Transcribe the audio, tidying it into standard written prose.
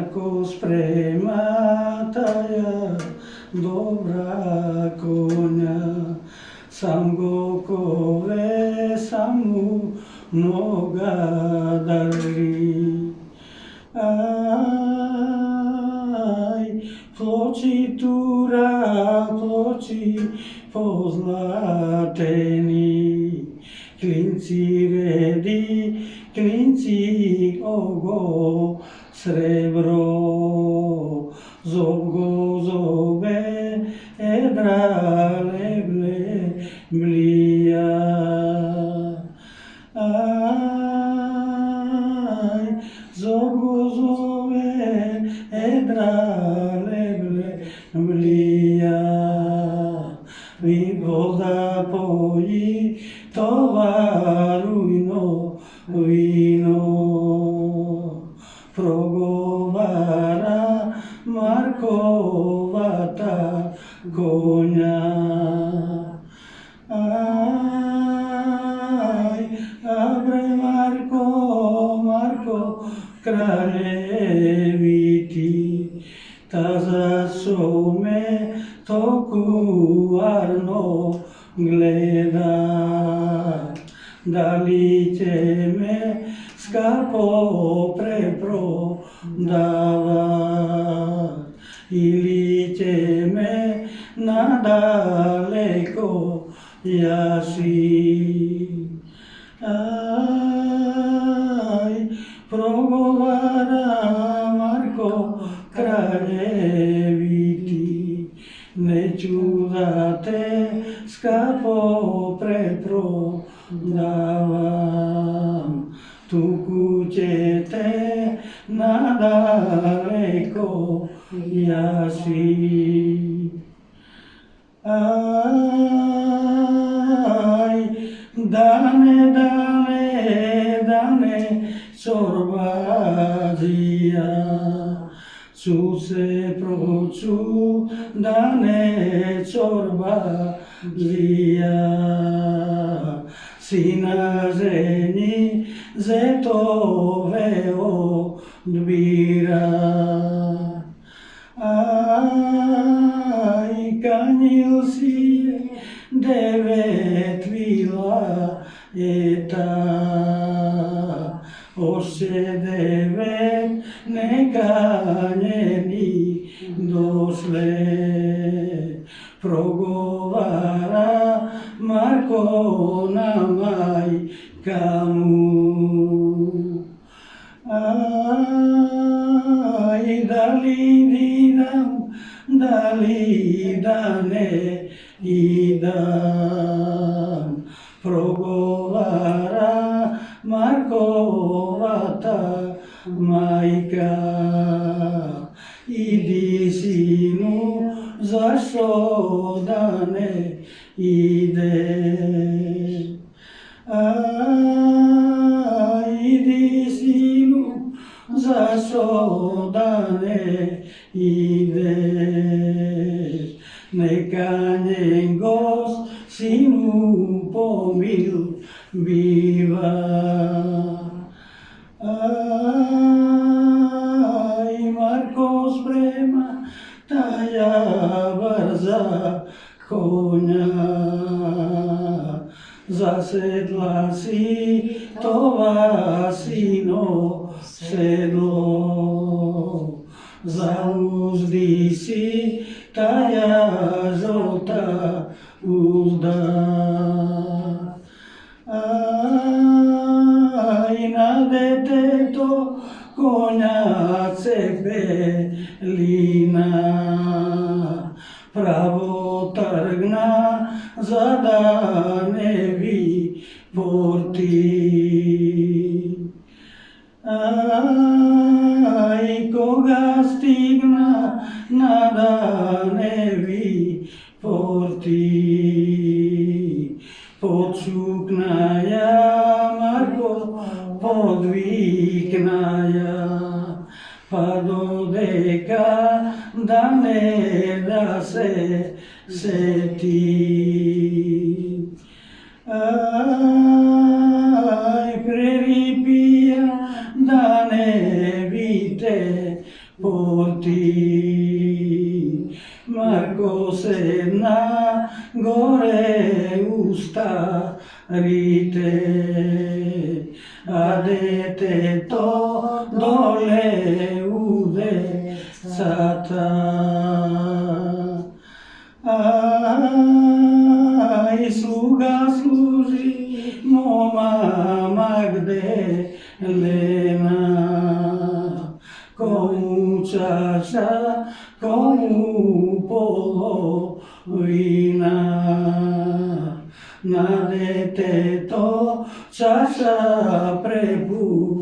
Марко спрема таја добра коња, сам го кове, сам му нога држи. Ај, плочи тура, плочи позлатени, клинци реди, клинци ого сребро, зоб го зобе, едра лебле млија. Ај, зоб го зобе, едра лебле млија. Ви вода пои, товарујно вино, проговара Марковата коња. Ај, абре Марко, Марко, кралевити, таза со ме толку арно гледа, дали ќе ме скапо препродава, или ќе ме надалеко јаси. Ај, проговара Марко кралевити, не чуда те скапо препродавам, туку ќе те надалеко јаси. Ај, дане, дане, дане, чорбазија, сусе прочу, дане, чорбазија, сина жени, зетове одбира. Ај, канил си девет вила ета, още девет неканени дошле, проговара Марко на мајка му. Ај, дали идам, дали да не идам, проговара Марковата мајка. Иди, сину, зашо да не идеш? Ај, иди, сину, зашо да не идеш? Нека него сину помил бива. Ај, Марко спрема таја брза коња, заседла си това сино седло, заузди си таја жолта узда. Ај, на детето коња цепелина, право тргна за да не ви порти. Ај, кога стигна на да не ви порти, подшукнаја Марко, подвикнаја, па додека да не да се сети. Ај, прерипија да не ви те por ti. Marco se na gore ustarite, adete to dole ude sata. Ai sluga služi moma Magdalena, komu čaša, komu polovina, na dete to čaša prepunjuje.